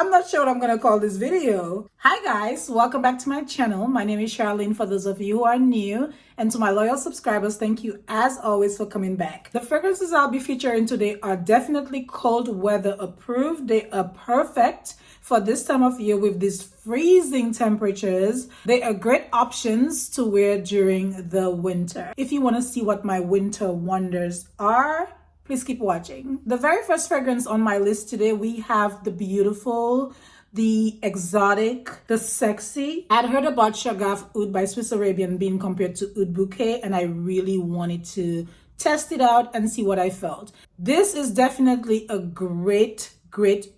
I'm not sure what I'm gonna call this video. Hi guys, welcome back to my channel. My name is Charlene for those of you who are new, and to my loyal subscribers, thank you as always for coming back. The fragrances I'll be featuring today are definitely cold weather approved. They are perfect for this time of year with these freezing temperatures. They are great options to wear during the winter. If you want to see what my winter wonders are, please keep watching. The very first fragrance on my list today, we have the beautiful, the exotic, the sexy. I'd heard about Shaghal Oud by Swiss Arabian being compared to Oud Bouquet, and I really wanted to test it out and see what I felt. This is definitely a great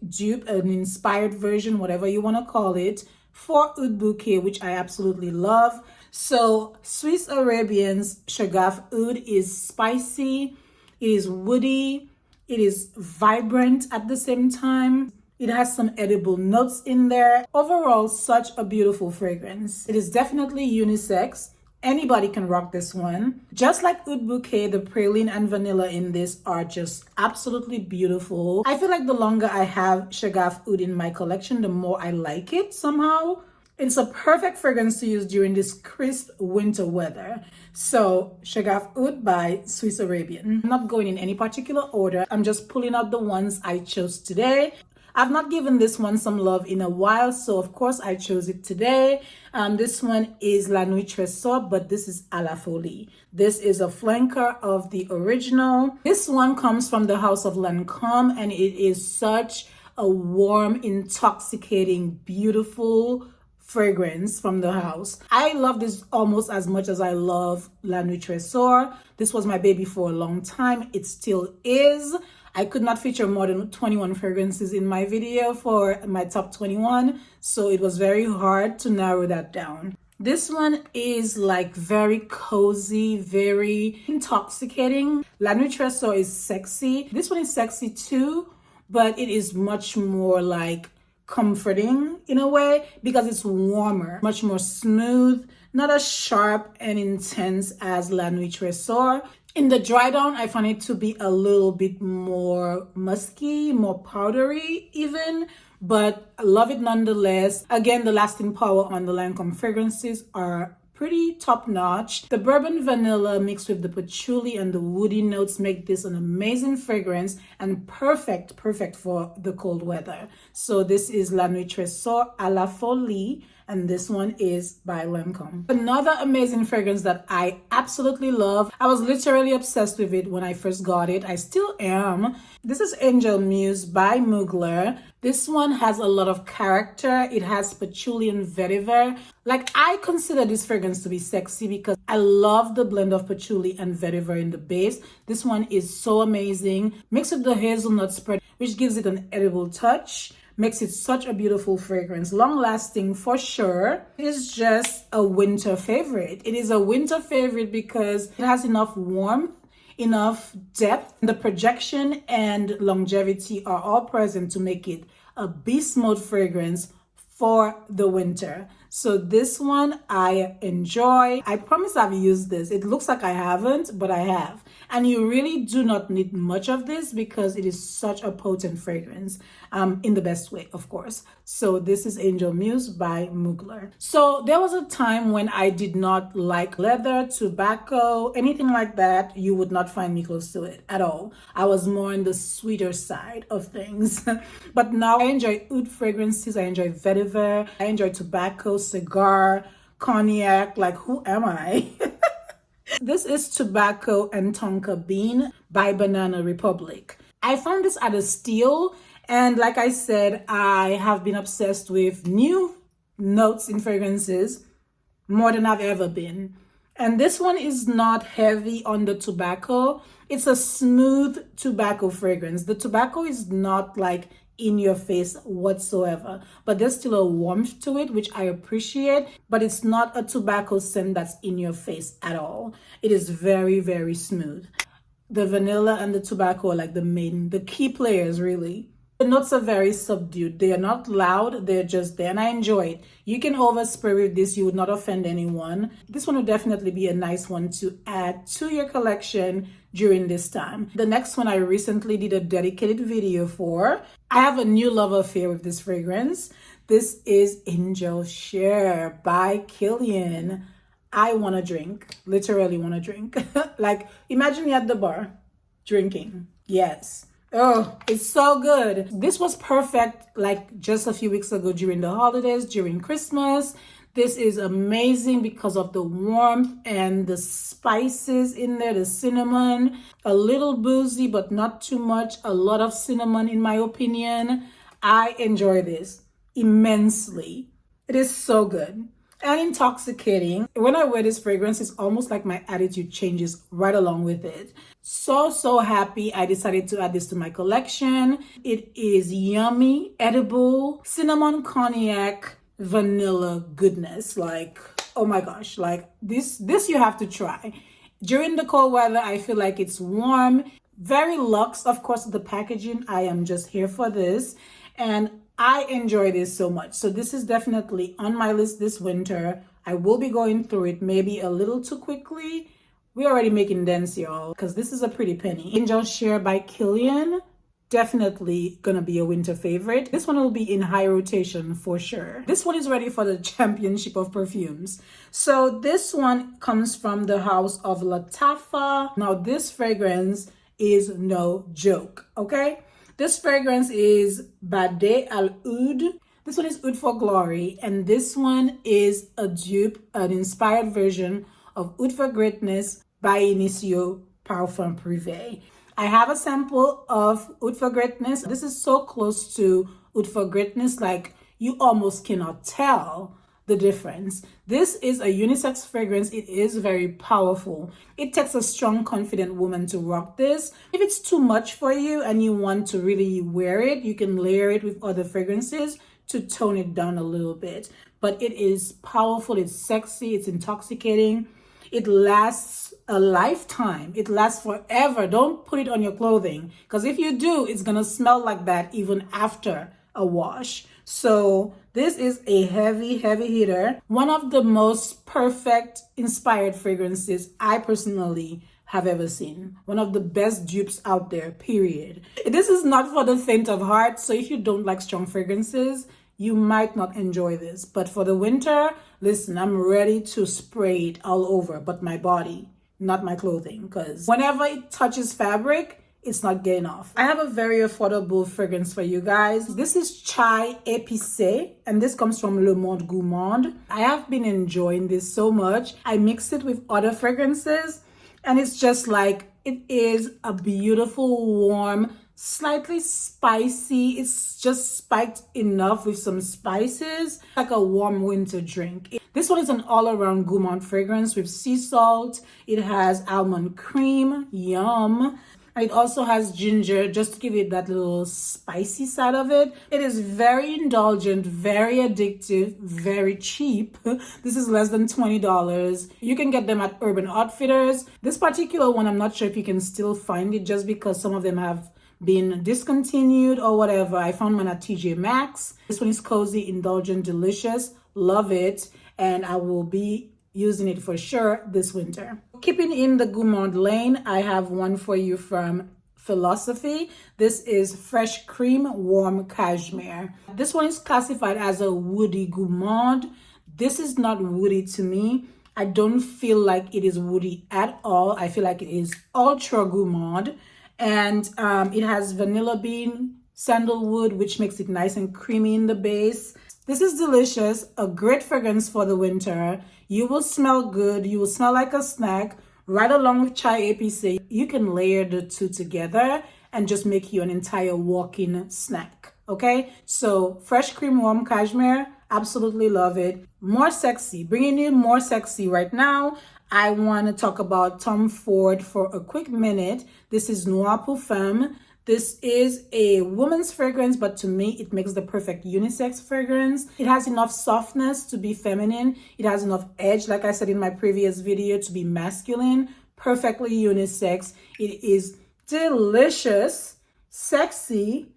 dupe, an inspired version, whatever you want to call it, for Oud Bouquet, which I absolutely love. So Swiss Arabian's Shaghal Oud is spicy, it is woody, it is vibrant at the same time. It has some edible notes in there. Overall, such a beautiful fragrance. It is definitely unisex. Anybody can rock this one. Just like Oud Bouquet, the praline and vanilla in this are just absolutely beautiful. I feel like the longer I have Shaghal Oud in my collection, the more I like it somehow. It's a perfect fragrance to use during this crisp winter weather. So Shaghal Oud by Swiss Arabian. I'm not going in any particular order. I'm just pulling out the ones I chose today. I've not given this one some love in a while, so of course I chose it today. This one is La Nuit Trésor, but this is à la folie. This is a flanker of the original. This one comes from the house of Lancôme, and it is such a warm, intoxicating, beautiful fragrance from the house. I love this almost as much as I love La Nuit Trésor. This was my baby for a long time. It still is. I could not feature more than 21 fragrances in my video for my top 21, so it was very hard to narrow that down. This one is like very cozy, very intoxicating. La Nuit Trésor is sexy. This one is sexy too, but it is much more like comforting in a way because it's warmer, much more smooth, not as sharp and intense as La Nuit Trésor. In the dry down, I find it to be a little bit more musky, more powdery even, but I love it nonetheless. Again, the lasting power on the Lancôme fragrances are pretty top notch. The bourbon vanilla mixed with the patchouli and the woody notes make this an amazing fragrance and perfect for the cold weather. So this is La Nuit Trésor à la folie, and this one is by Lancôme. Another amazing fragrance that I absolutely love. I was literally obsessed with it when I first got it. I still am. This is Angel Muse by Mugler. This one has a lot of character. It has patchouli and vetiver. Like, I consider this fragrance to be sexy because I love the blend of patchouli and vetiver in the base. This one is so amazing. Mixed with the hazelnut spread, which gives it an edible touch, makes it such a beautiful fragrance, long lasting for sure. It is just a winter favorite. It is a winter favorite because it has enough warmth, enough depth. The projection and longevity are all present to make it a beast mode fragrance for the winter. So this one I enjoy. I promise I've used this. It looks like I haven't, but I have. And you really do not need much of this because it is such a potent fragrance, in the best way, of course. So this is Angel Muse by Mugler. So there was a time when I did not like leather, tobacco, anything like that. You would not find me close to it at all. I was more on the sweeter side of things. But now I enjoy oud fragrances. I enjoy vetiver. I enjoy tobacco, cigar, cognac. Like, who am I? This is Tobacco and Tonka Bean by Banana Republic. I found this at a steal, and like I said, I have been obsessed with new notes in fragrances more than I've ever been. And this one is not heavy on the tobacco. It's a smooth tobacco fragrance. The tobacco is not like in your face whatsoever, but there's still a warmth to it, which I appreciate, but it's not a tobacco scent that's in your face at all. It is very smooth. The vanilla and the tobacco are like the key players, really. The notes are very subdued. They are not loud, they're just there, and I enjoy it. You can overspray with this, you would not offend anyone. This one would definitely be a nice one to add to your collection during this time. The next one I recently did a dedicated video for. I have a new love affair with this fragrance. This is Angel Share by Kilian. I want to drink, literally want to drink. Like, imagine me at the bar drinking. Yes. Oh, it's so good. This was perfect like just a few weeks ago during the holidays, during Christmas. This is amazing because of the warmth and the spices in there, the cinnamon, a little boozy, but not too much. A lot of cinnamon in my opinion. I enjoy this immensely. It is so good and intoxicating. When I wear this fragrance, it's almost like my attitude changes right along with it. So happy I decided to add this to my collection. It is yummy, edible, cinnamon cognac, vanilla goodness. Like, oh my gosh, like this you have to try. During the cold weather, I feel like it's warm, very luxe. Of course, the packaging, I am just here for this. And I enjoy this so much. So this is definitely on my list this winter. I will be going through it maybe a little too quickly. We're already making dents, y'all, because this is a pretty penny. Angel Share by Kilian. Definitely gonna be a winter favorite. This one will be in high rotation for sure. This one is ready for the championship of perfumes. So this one comes from the house of Lattafa. Now this fragrance is no joke, okay? This fragrance is Bade Al Oud. This one is Oud for Glory, and this one is a dupe, an inspired version of Oud for Greatness by Initio Parfum Privé. I have a sample of Oud for Greatness. This is so close to Oud for Greatness, like you almost cannot tell the difference. This is a unisex fragrance. It is very powerful. It takes a strong, confident woman to rock this. If it's too much for you and you want to really wear it, you can layer it with other fragrances to tone it down a little bit. But it is powerful, it's sexy, it's intoxicating. It lasts a lifetime. It lasts forever. Don't put it on your clothing, because if you do, it's gonna smell like that even after a wash. So this is a heavy hitter. One of the most perfect inspired fragrances I personally have ever seen. One of the best dupes out there, period. This is not for the faint of heart. So if you don't like strong fragrances, you might not enjoy this. But for the winter, listen, I'm ready to spray it all over, but my body, not my clothing, because whenever it touches fabric, it's not getting off. I have a very affordable fragrance for you guys. This is Chai Épicé, and this comes from Le Monde Gourmand. I have been enjoying this so much. I mixed it with other fragrances, and it's just like, it is a beautiful, warm, slightly spicy. It's just spiked enough with some spices, like a warm winter drink. This one is an all-around gourmand fragrance with sea salt. It has almond cream, yum. It also has ginger, just to give it that little spicy side of it. It is very indulgent, very addictive, very cheap. This is less than $20. You can get them at Urban Outfitters. This particular one, I'm not sure if you can still find it, just because some of them have been discontinued or whatever. I found mine at TJ Maxx. This one is cozy, indulgent, delicious. Love it. And I will be using it for sure this winter. Keeping in the gourmand lane, I have one for you from Philosophy. This is Fresh Cream Warm Cashmere. This one is classified as a woody gourmand. This is not woody to me. I don't feel like it is woody at all. I feel like it is ultra gourmand. And it has vanilla bean, sandalwood, which makes it nice and creamy in the base. This is delicious, a great fragrance for the winter. You will smell good, you will smell like a snack, right along with Chai Épicé. You can layer the two together and just make you an entire walk-in snack, okay? So, Fresh Cream Warm Cashmere, absolutely love it. More sexy, bringing in more sexy right now. I want to talk about Tom Ford for a quick minute. This is Noir pour Femme. This is a woman's fragrance, but to me, it makes the perfect unisex fragrance. It has enough softness to be feminine. It has enough edge, like I said in my previous video, to be masculine. Perfectly unisex. It is delicious, sexy,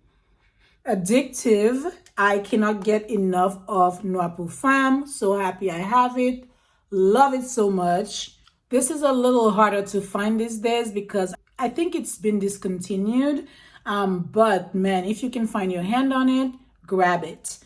addictive. I cannot get enough of Noir pour Femme. So happy I have it. Love it so much. This is a little harder to find these days because I think it's been discontinued. But man, if you can find your hand on it, grab it.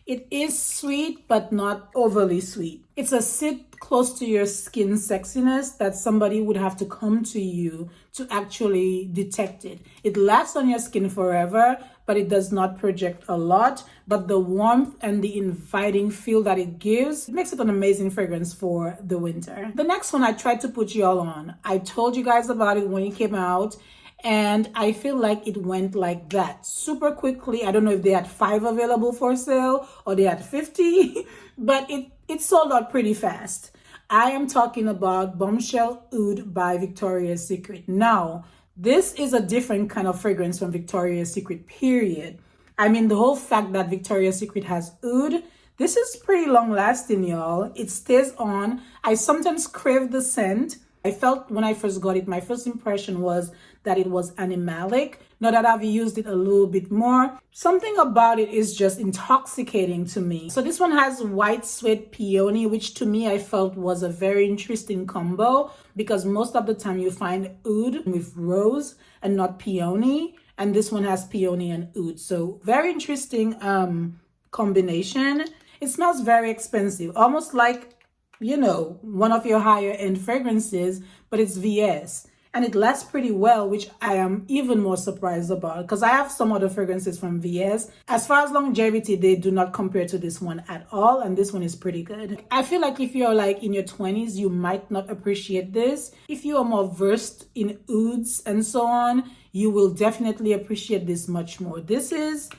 It is sweet, but not overly sweet. It's a sit close to your skin sexiness that somebody would have to come to you to actually detect it. It lasts on your skin forever, but it does not project a lot. But the warmth and the inviting feel that it gives, it makes it an amazing fragrance for the winter. The next one I tried to put y'all on. I told you guys about it when it came out, and I feel like it went like that super quickly. I don't know if they had 5 available for sale or they had 50, but it sold out pretty fast. I am talking about Bombshell Oud by Victoria's Secret. Now, this is a different kind of fragrance from Victoria's Secret, period. I mean, the whole fact that Victoria's Secret has oud, this is pretty long lasting, y'all. It stays on. I sometimes crave the scent. I felt when I first got it, my first impression was that it was animalic. Now that I've used it a little bit more, something about it is just intoxicating to me. So this one has white sweat peony, which to me I felt was a very interesting combo, because most of the time you find oud with rose and not peony, and this one has peony and oud. So very interesting combination. It smells very expensive, almost like, you know, one of your higher end fragrances, but it's VS. And it lasts pretty well, which I am even more surprised about, because I have some other fragrances from VS. As far as longevity, they do not compare to this one at all, and this one is pretty good. I feel like if you're like in your 20s, you might not appreciate this. If you are more versed in ouds and so on, you will definitely appreciate this much more. This is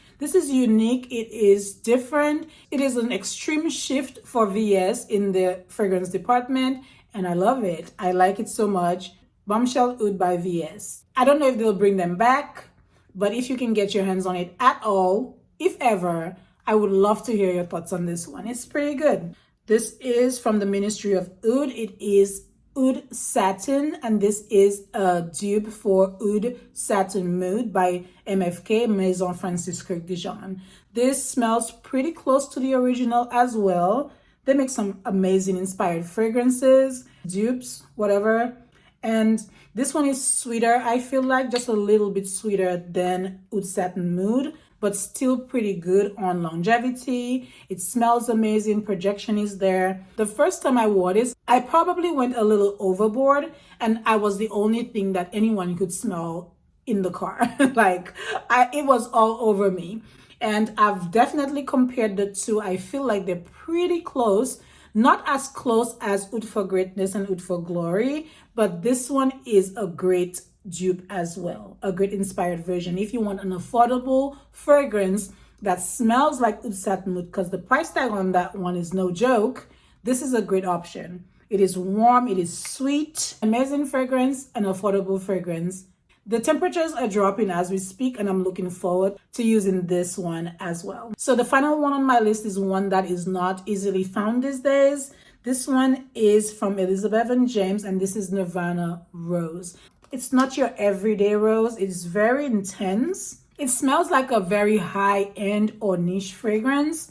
unique. It is different. It is an extreme shift for VS in the fragrance department, and I love it. I like it so much. Bombshell Oud by VS. I don't know if they'll bring them back, but if you can get your hands on it at all, if ever, I would love to hear your thoughts on this one. It's pretty good. This is from the Ministry of Oud. It is Oud Satin, and this is a dupe for Oud Satin Mood by MFK, Maison Francis Kirk Dijon. This smells pretty close to the original as well. They make some amazing inspired fragrances, dupes, whatever. And this one is sweeter, I feel like, just a little bit sweeter than Oud Satin Mood, but still pretty good on longevity. It smells amazing, projection is there. The first time I wore this, I probably went a little overboard, and I was the only thing that anyone could smell in the car. It was all over me. And I've definitely compared the two. I feel like they're pretty close. Not as close as Oud for Greatness and Oud for Glory, but this one is a great dupe as well, a great inspired version. If you want an affordable fragrance that smells like Oud Satin Mood, because the price tag on that one is no joke, this is a great option. It is warm, it is sweet, amazing fragrance, an affordable fragrance. The temperatures are dropping as we speak, and I'm looking forward to using this one as well. So the final one on my list is one that is not easily found these days. This one is from Elizabeth and James, and this is Nirvana Rose. It's not your everyday rose. It's very intense. It smells like a very high-end or niche fragrance.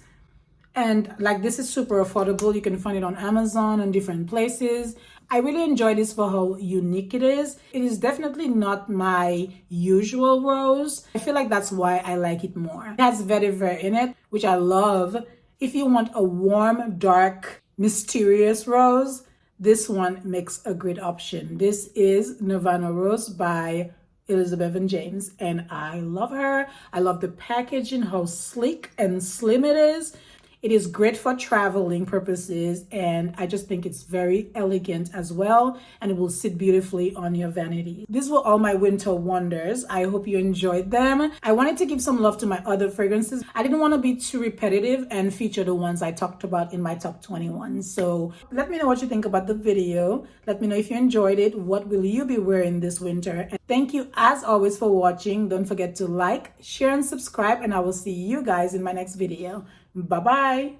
And like, this is super affordable. You can find it on Amazon and different places. I really enjoy this for how unique it is. It is definitely not my usual rose. I feel like that's why I like it more. It has vetiver in it, which I love. If you want a warm, dark, mysterious rose, this one makes a great option. This is Nirvana Rose by Elizabeth and James, and I love her. I love the packaging, how sleek and slim it is. It is great for traveling purposes, and I just think it's very elegant as well, and it will sit beautifully on your vanity. These were all my winter wonders. I hope you enjoyed them. I wanted to give some love to my other fragrances. I didn't want to be too repetitive and feature the ones I talked about in my top 21. So let me know what you think about the video. Let me know if you enjoyed it. What will you be wearing this winter? And thank you as always for watching. Don't forget to like, share, and subscribe, and I will see you guys in my next video. Bye-bye.